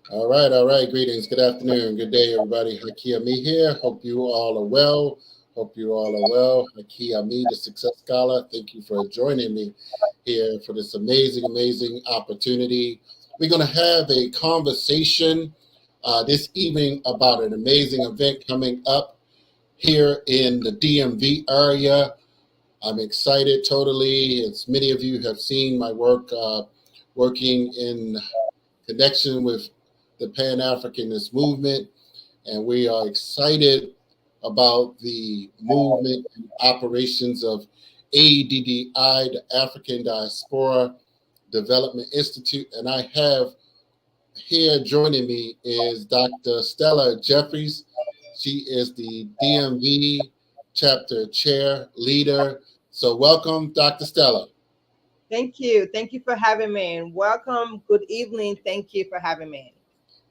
All right. Greetings. Good afternoon. Good day, everybody. Haki Ami here. Hope you all are well. Hope you all are well. Haki Ami, the Success Scholar. Thank you for joining me here for this amazing opportunity. We're going to have a conversation this evening about an amazing event coming up here in the DMV area. I'm excited totally. As many of you have seen my work working in connection with the Pan Africanist movement, and we are excited about the movement and operations of ADDI, the African Diaspora Development Institute. And I have here joining me is Dr. Stella Jeffries. She is the DMV chapter chair leader. So, welcome, Dr. Stella. Thank you. Thank you for having me. And welcome. Good evening. Thank you for having me.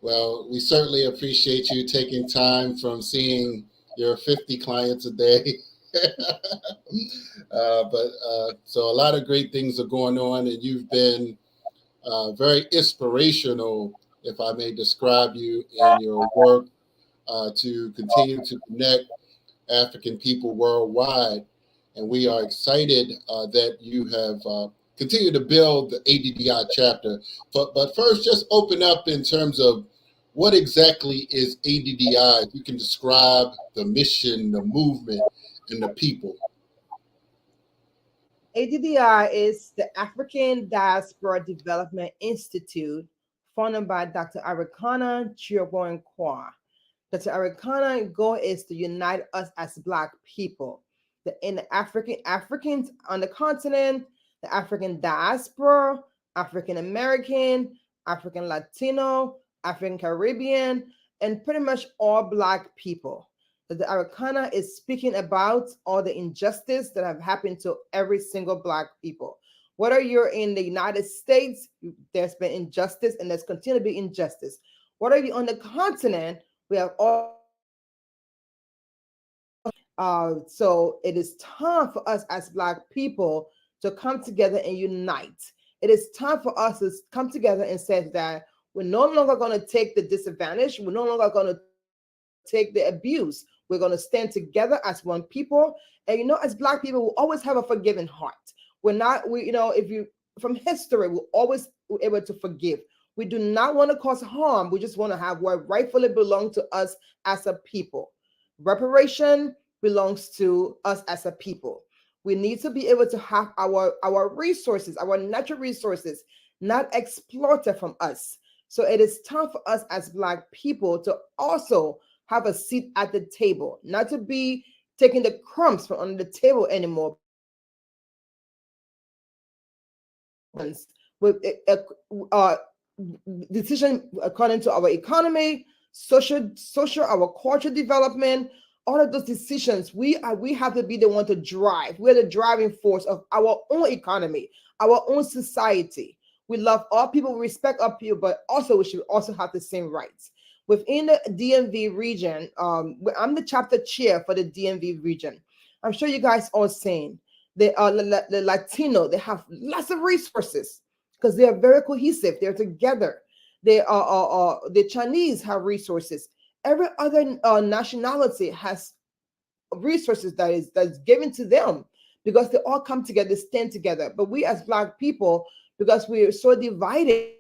Well, we certainly appreciate you taking time from seeing your 50 clients a day. So a lot of great things are going on, and you've been very inspirational, if I may describe you, in your work to continue to connect African people worldwide. And we are excited that you have continued to build the ADDI chapter. But first, just open up in terms of what exactly is ADDI? You can describe the mission, the movement, and the people. ADDI is the African Diaspora Development Institute, founded by Dr. Arikana Chihombori-Quao. Dr. Arikana's goal is to unite us as Black people, in the Africans on the continent, the African diaspora, African American, African Latino, African Caribbean, and pretty much all Black people. That the Arikana is speaking about all the injustice that have happened to every single Black people. Whether you're in the United States, there's been injustice and there's continued to be injustice. Whether you're on the continent, we have all. So it is time for us as Black people to come together and unite. It is time for us to come together and say that we're no longer going to take the disadvantage. We're no longer going to take the abuse. We're going to stand together as one people. And as Black people, we always have a forgiving heart. If you from history, we always were able to forgive. We do not want to cause harm. We just want to have what rightfully belongs to us as a people. Reparation belongs to us as a people. We need to be able to have our resources, our natural resources, not exploited from us. So it is time for us as Black people to also have a seat at the table, not to be taking the crumbs from under the table anymore. With uh, decision according to our economy, social, our culture development, all of those decisions, we have to be the one to drive. We're the driving force of our own economy, our own society. We love all people, we respect all people, but also we should also have the same rights. Within the DMV region, I'm the chapter chair for the DMV region. I'm sure you guys all seen the Latino. They have lots of resources because they are very cohesive. They're together. They are the Chinese have resources. Every other nationality has resources that's given to them because they all come together, stand together. But we as Black people, because we are so divided,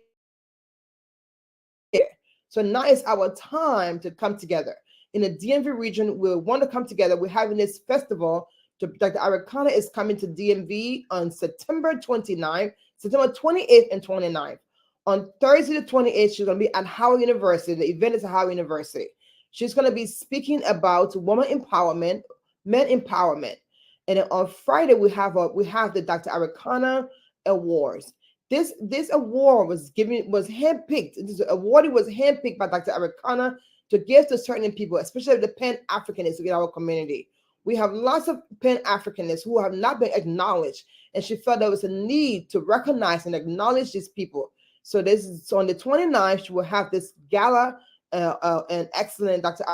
so now is our time to come together. In the DMV region, we want to come together. We're having this festival. Dr. Arikana is coming to DMV on September 29th, September 28th and 29th. On Thursday the 28th, she's going to be at Howard University. The event is at Howard University. She's going to be speaking about woman empowerment, men empowerment. And then on Friday, we have the Dr. Arikana Awards. This award was handpicked. This award was handpicked by Dr. Arikana to give to certain people, especially the Pan-Africanists in our community. We have lots of Pan-Africanists who have not been acknowledged, and she felt there was a need to recognize and acknowledge these people. So on the 29th, she will have this gala and excellent Dr.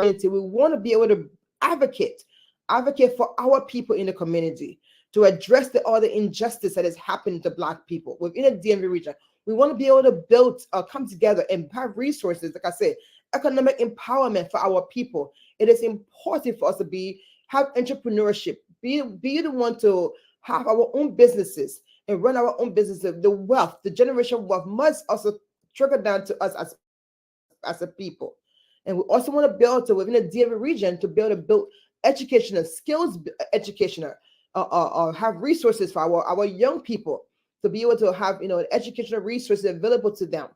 We want to be able to advocate for our people in the community, to address all the injustice that is happening to Black people within the DMV region. We want to be able to build, come together and have resources, like I said, economic empowerment for our people. It is important for us to have entrepreneurship, be the one to have our own businesses and run our own businesses. The wealth, the generational wealth must also trickle down to us as a people. And we also want to build to within the DMV region to be able to build educational skills, educational, have resources for our young people to be able to have educational resources available to them,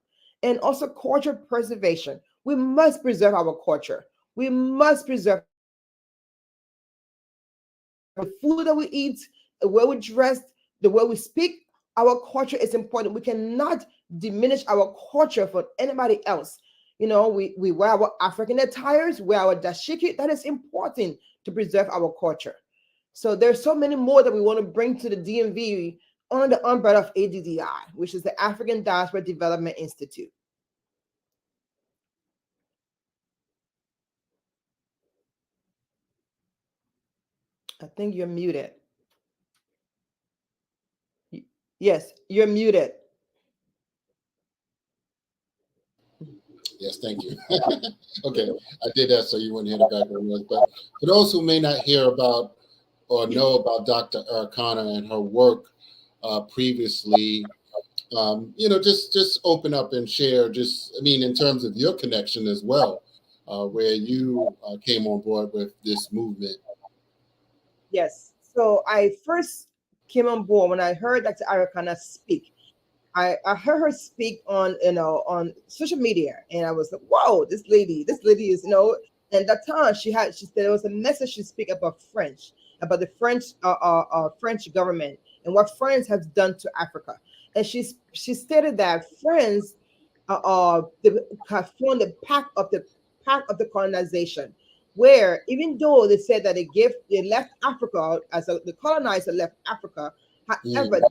and also culture preservation. We must preserve our culture. We must preserve the food that we eat, the way we dress, the way we speak. Our culture is important. We cannot diminish our culture for anybody else. We wear our African attires, wear our dashiki. That is important to preserve our culture. So there's so many more that we want to bring to the DMV under the umbrella of ADDI, which is the African Diaspora Development Institute. I think you're muted. Yes, you're muted. Yes, thank you. Okay, I did that so you wouldn't hear the background noise. But for those who may not hear about or know about Dr. Arikana and her work previously, just open up and share. In terms of your connection as well, where you came on board with this movement. Yes. So I first came on board when I heard Dr. Arikana speak. I heard her speak on social media, and I was like, whoa, this lady is And that time she said there was a message she speak about the French government and what France has done to Africa, and she stated that France have formed the pact of the colonization, where even though they said that they left Africa the colonizer left Africa, however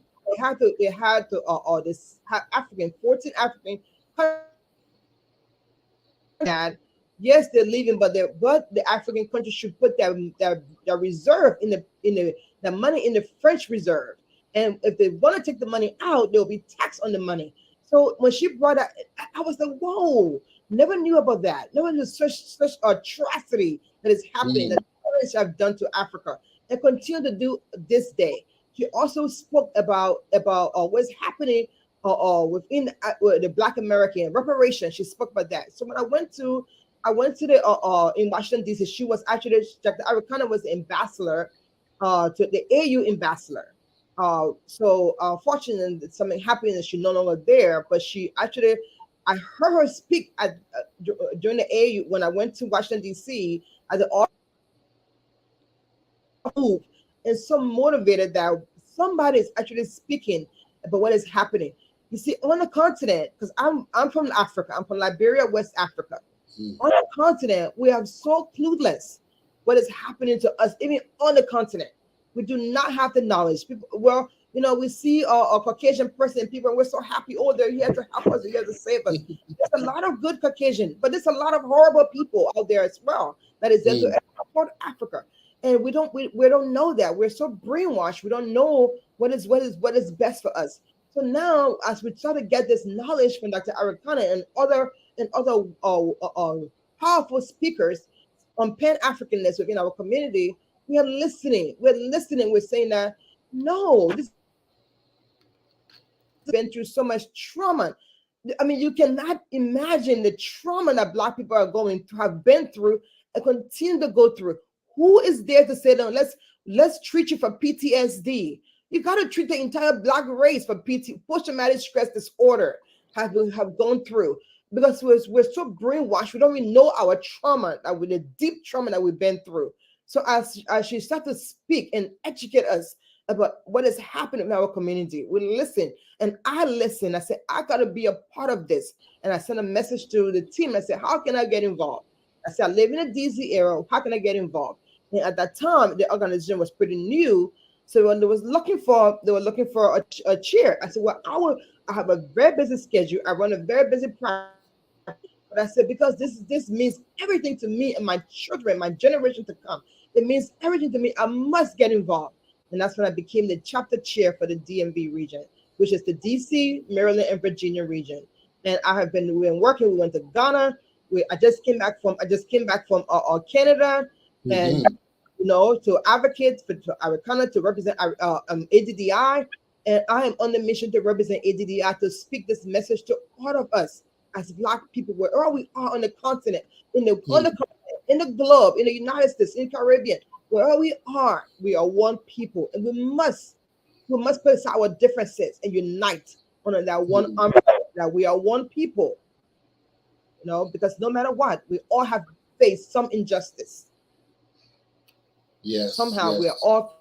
they had to this African 14 African that yes they're leaving, but the African country should put their reserve the money in the French reserve, and if they want to take the money out, there will be tax on the money. So when she brought that, I was like, whoa, never knew about that. Never knew such atrocity that is happening that the French have done to Africa and continue to do this day. She also spoke about what's happening within the Black American reparations. She spoke about that. So when I went to the in Washington D.C. She was actually Dr. Arikana was the ambassador to the AU ambassador. So unfortunately, something happened and she's no longer there. But she actually, I heard her speak during the AU when I went to Washington D.C. at the move, and so motivated that somebody is actually speaking about what is happening. You see, on the continent, because I'm from Africa, I'm from Liberia, West Africa. On the continent, we are so clueless what is happening to us, even on the continent. We do not have the knowledge. People, we see a Caucasian person and people, and we're so happy. Oh, they're here to help us, they're here to save us. There's a lot of good Caucasian, but there's a lot of horrible people out there as well that is there to support Africa. And we don't know that. We're so brainwashed. We don't know what is best for us. So now, as we try to get this knowledge from Dr. Arikana and other powerful speakers on Pan-Africanness within our community, we are listening. We're saying that no, this has been through so much trauma. I mean, you cannot imagine the trauma that Black people are going to have been through and continue to go through. Who is there to say, no, let's treat you for PTSD? You got to treat the entire Black race for post-traumatic stress disorder have gone through, because we're so brainwashed. We don't even know our trauma, with the deep trauma that we've been through. So as she started to speak and educate us about what is happening in our community, we listen, and I listen. I said, I got to be a part of this, and I sent a message to the team. I said, how can I get involved? I said, I live in a DC area. How can I get involved? And at that time, the organization was pretty new. So when they were looking for a chair, I said, well, I have a very busy schedule. I run a very busy practice. But I said, because this means everything to me and my children, my generation to come. It means everything to me. I must get involved. And that's when I became the chapter chair for the DMV region, which is the DC, Maryland, and Virginia region. And I have been working. We went to Ghana. I just came back from Canada, and Mm-hmm. to advocate for Arikana, to represent ADDI, and I am on the mission to represent ADDI, to speak this message to all of us as Black people, wherever we are on the continent, in the globe, in the United States, in the Caribbean, wherever we are one people, and we must put aside our differences and unite under that one umbrella, that we are one people. Because no matter what, we all have faced some injustice. Yes. Somehow yes. we are all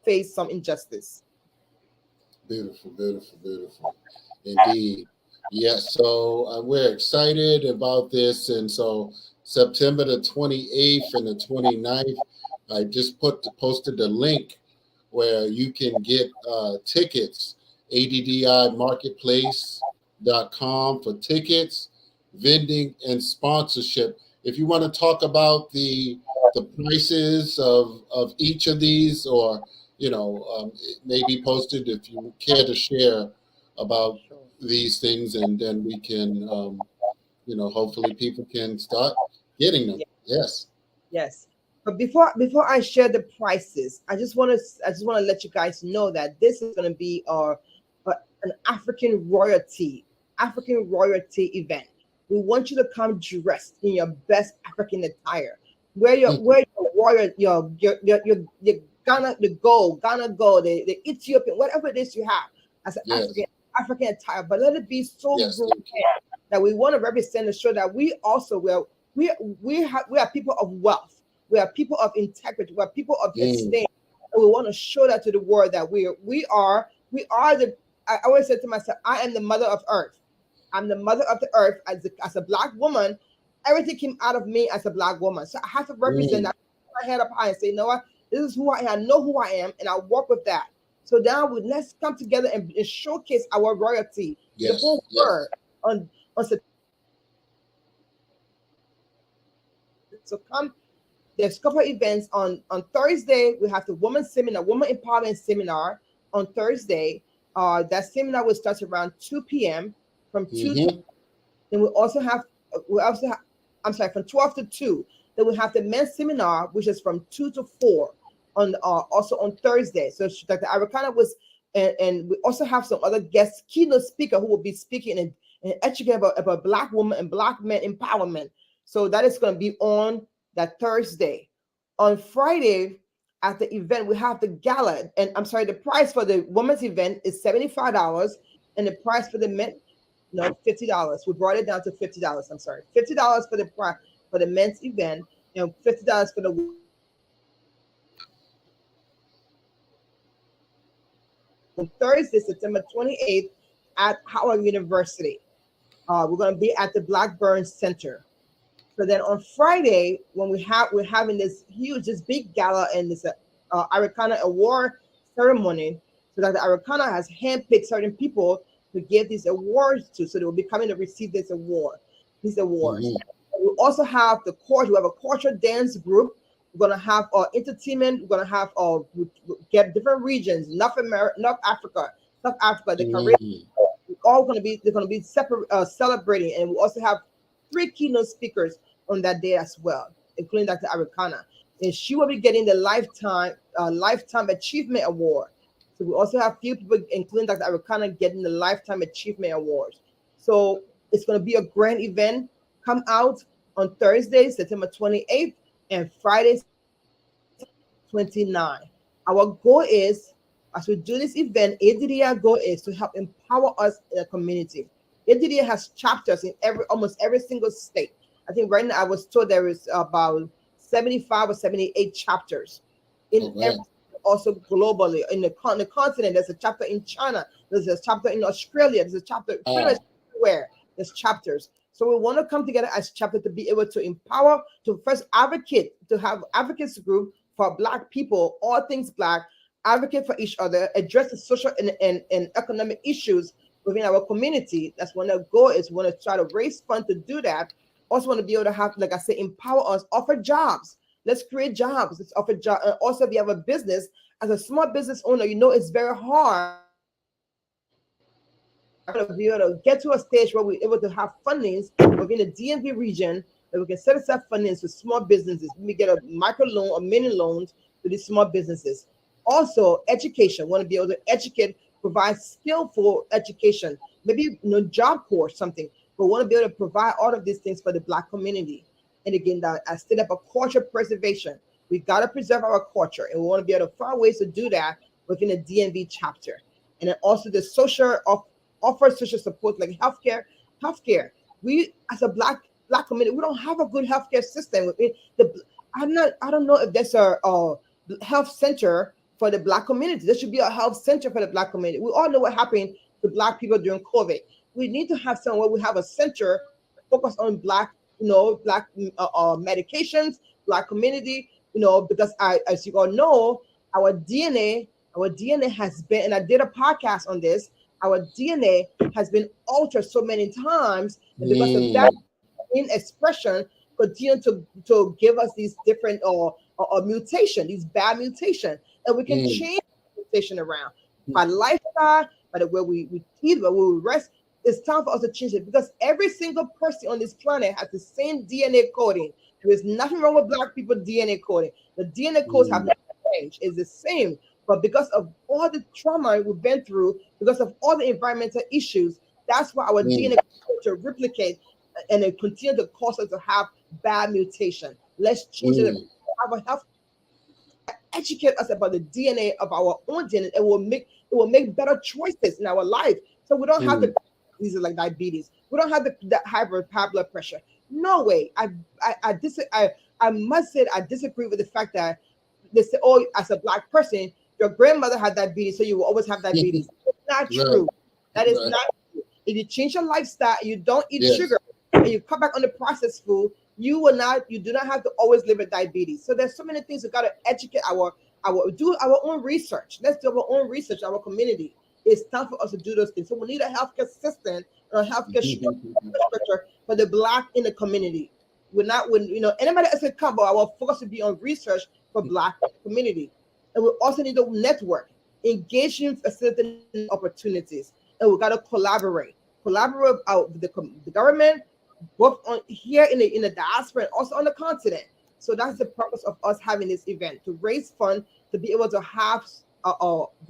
faced some injustice. Beautiful, beautiful, beautiful. Indeed. Yes. So we're excited about this. And so September the 28th and the 29th, I just posted the link where you can get tickets, ADDImarketplace.com for tickets, vending, and sponsorship. If you want to talk about the prices of each of these, or it may be posted if you care to share about these things, and then we can, hopefully people can start getting them. Yes. Yes. But before I share the prices, I just want to let you guys know that this is going to be an African royalty event. We want you to come dressed in your best African attire. Wear your royal your Ghana gold, the Ethiopian, whatever it is you have as an African attire, but let it be so grand that we want to represent and show that we also we are people of wealth. We are people of integrity. We are people of esteem. And we want to show that to the world that we are the. I always say to myself, I am the mother of earth. I'm the mother of the earth as a Black woman. Everything came out of me as a Black woman. So I have to represent that, put my head up high and say, you know what? This is who I am. I know who I am, and I work with that. So now let's come together and showcase our royalty. The whole world on so come. There's a couple of events on Thursday. We have the woman empowerment seminar on Thursday. That seminar will start around 2 p.m. from 2 to, then we also have from 12 to 2. Then we have the men's seminar, which is from 2 to 4 on also on Thursday. So Dr. Arikana was, and we also have some other guest keynote speaker who will be speaking and educating about Black women and Black men empowerment. So that is going to be on that Thursday. On Friday at the event, we have the gala, and the price for the women's event is $75, and the price for the men, $50. We brought it down to $50. $50 for the price for the men's event, and $50 for the Thursday, September 28th at Howard University. We're going to be at the Blackburn Center. So then on Friday, when we're having this big gala and this Arikana award ceremony. So Dr. Arikana has handpicked certain people to give these awards to, so they will be coming to receive these awards. We also have we have a cultural dance group. We're gonna have entertainment. We're gonna have get different regions, North Africa, the Caribbean. They're gonna be separate celebrating, and we also have 3 keynote speakers on that day as well, including Dr. Arikana, and she will be getting the lifetime achievement award. So we also have few people, including Dr. Arikana, getting the lifetime achievement awards. So it's going to be a grand event. Come out on Thursday, September 28th, and Friday, 29th. Our goal is, as we do this event, ADDI goal is to help empower us in the community. ADDI has chapters in almost every single state. I think right now I was told there is about 75 or 78 chapters also globally in the continent. There's a chapter in China. There's a chapter in Australia. There's a chapter pretty much everywhere. There's chapters. So we want to come together as chapter to be able to empower, to first advocate, to have advocacy group for Black people, all things Black, advocate for each other, address the social and economic issues within our community. That's one of the goal is. We want to try to raise funds to do that. Also want to be able to have, like I say, empower us, offer jobs. Let's create jobs. Let's offer jobs. Also, if you have a business, as a small business owner, you know it's very hard to be able to get to a stage where we're able to have fundings within the DMV region that we can set aside fundings for small businesses. We get a micro loan or mini loans to these small businesses. Also, education. Want to be able to educate, provide skillful education, maybe job course, something. But want to be able to provide all of these things for the Black community. And again, that I set up a culture preservation. We got to preserve our culture, and we want to be able to find ways to do that within the DMV chapter. And then also the social offer social support like healthcare. Healthcare. We as a black community, we don't have a good healthcare system. I don't know if there's a health center for the Black community. There should be a health center for the Black community. We all know what happened to Black people during COVID. We need to have somewhere we have a center focused on Black, Black medications, Black community, because as you all know, our DNA has been, and I did a podcast on this, our DNA has been altered so many times, and because of that in expression continue to give us these different or mutation, these bad mutation, and we can change the mutation around by lifestyle, by the way we eat, by the way we rest. It's time for us to change it because every single person on this planet has the same DNA coding. There is nothing wrong with Black people DNA coding. The DNA codes have not changed. It's the same. But because of all the trauma we've been through, because of all the environmental issues, that's why our DNA continues to replicate and it continues to cause us to have bad mutation. Let's change it. Have a health, educate us about the DNA of our own DNA. It will make better choices in our life. So we don't have the diseases like diabetes. We don't have the high blood pressure. No way. I must say I disagree with the fact that they say, oh, as a Black person, your grandmother had diabetes, so you will always have diabetes. It's not true. That is not true. If you change your lifestyle, you don't eat sugar, and you cut back on the processed food, you do not have to always live with diabetes. So there's so many things we got to educate do our own research. Let's do our own research, our community. It's time for us to do those things. So we need a healthcare system and a healthcare structure for the Black in the community. Anybody else can come, but our focus will be on research for Black community. And we also need to network, engaging, facilitating opportunities. And we got to collaborate with the government, both here in the diaspora and also on the continent. So that's the purpose of us having this event, to raise funds to be able to have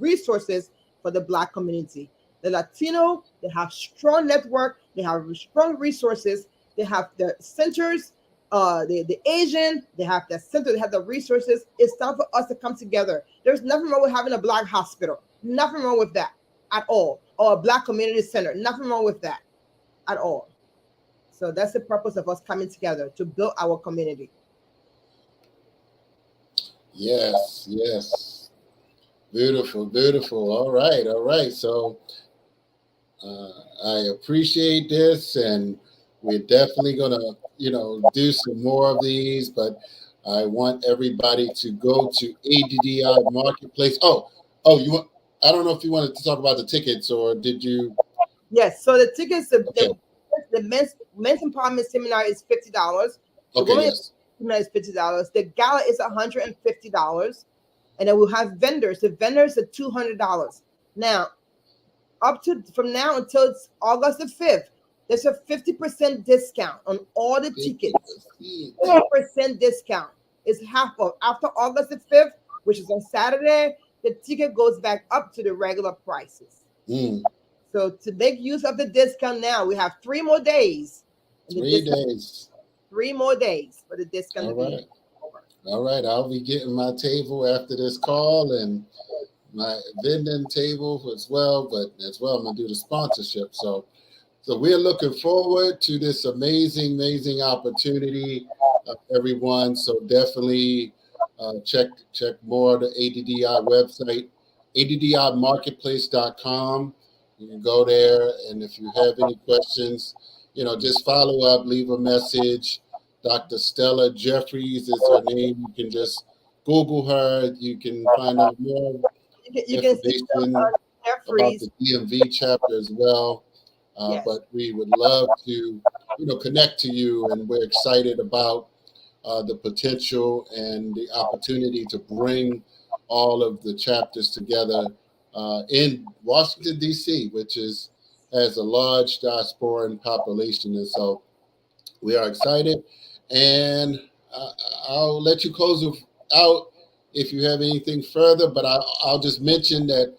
resources for the Black community. The Latino, they have strong network, they have strong resources, they have the centers, the Asian, they have the center, they have the resources. It's time for us to come together. There's nothing wrong with having a Black hospital. Nothing wrong with that at all. Or a Black community center. Nothing wrong with that at all. So that's the purpose of us coming together to build our community. Yes. Beautiful. All right. So I appreciate this, and we're definitely gonna, do some more of these. But I want everybody to go to ADDI Marketplace. Oh, you want? I don't know if you wanted to talk about the tickets, or did you? Yes. So the tickets, the men's empowerment seminar is $50. Okay. Yes. Seminar is $50. The gala is $150, and then we'll have vendors. The vendors are $200. Now, from now until it's August the 5th, there's a 50% discount on all the tickets. 50% discount is half off. After August the 5th, which is on Saturday, the ticket goes back up to the regular prices. So to make use of the discount now, we have 3 more days. 3 more days for the discount. All right. I'll be getting my table after this call and my vending table as well. But as well, I'm going to do the sponsorship. So we're looking forward to this amazing opportunity, everyone. So definitely check more of the ADDI website, addmarketplace.com. You can go there, and if you have any questions, just follow up, leave a message. Dr. Stella Jeffries is her name. You can just Google her. You can find out more information about the DMV chapter as well. But we would love to, connect to you, and we're excited about the potential and the opportunity to bring all of the chapters together in Washington, D.C., which has a large diasporan population. And so we are excited. And I'll let you close it out if you have anything further, but I'll just mention that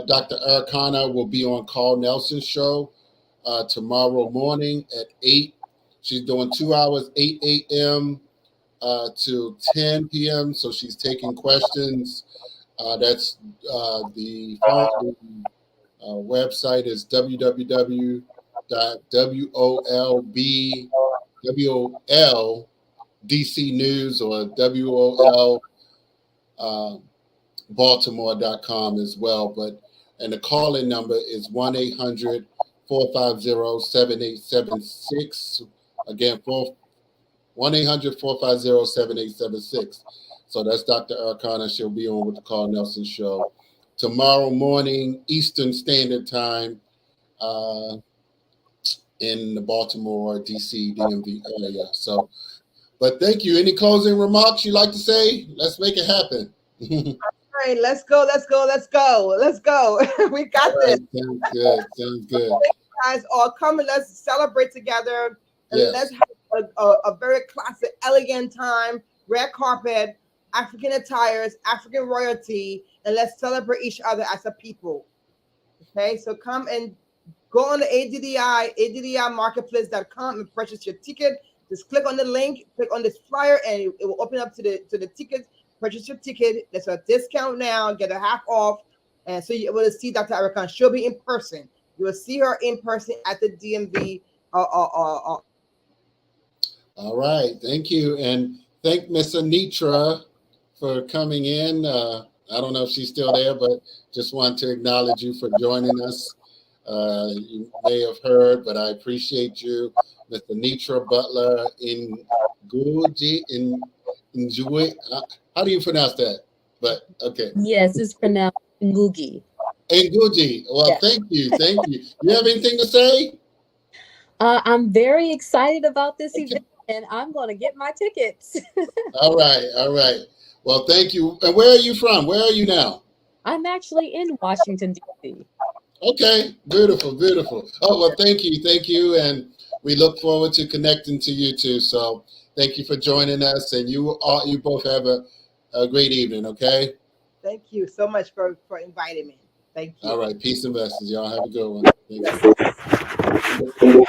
Dr. Arikana will be on Carl Nelson's show tomorrow morning at 8. She's doing 2 hours, 8 a.m. To 10 p.m. So she's taking questions. That's the website is www.WOLDC or WOL Baltimore.com as well. And the call-in number is 1-800-450-7876. Again, 1-800-450-7876. So that's Dr. Arikana. She'll be on with the Carl Nelson Show tomorrow morning, Eastern Standard Time, in the Baltimore, D.C., DMV area. So, but thank you. Any closing remarks you'd like to say? Let's make it happen. All right, let's go. We got this. Sounds good. Sounds good. You guys all come and let's celebrate together. And let's have a very classic, elegant time. Red carpet, African attires, African royalty, and let's celebrate each other as a people. Okay, so come and go on the ADDI marketplace.com and purchase your ticket. Just click on the link, click on this flyer, and it will open up to the tickets. Purchase your ticket. There's a discount now. Get a half off, and so you're able to see Dr. Arikana. She'll be in person. You will see her in person at the DMV. All right, thank you, and thank Miss Anitra for coming in. I don't know if she's still there, but just want to acknowledge you for joining us. You may have heard, but I appreciate you, Miss Anitra Butler in Njui. How do you pronounce that? But okay. Yes, it's pronounced Ngugi. Ngugi. Well, yeah. Thank you. You have anything to say? I'm very excited about this event, and I'm going to get my tickets. All right. Well, thank you. And where are you from? Where are you now? I'm actually in Washington, D.C. Okay, beautiful. Oh, well, thank you. And we look forward to connecting to you too. So thank you for joining us, and you both have a great evening, okay? Thank you so much for inviting me. Thank you. All right, peace and blessings. Y'all have a good one. Thank you.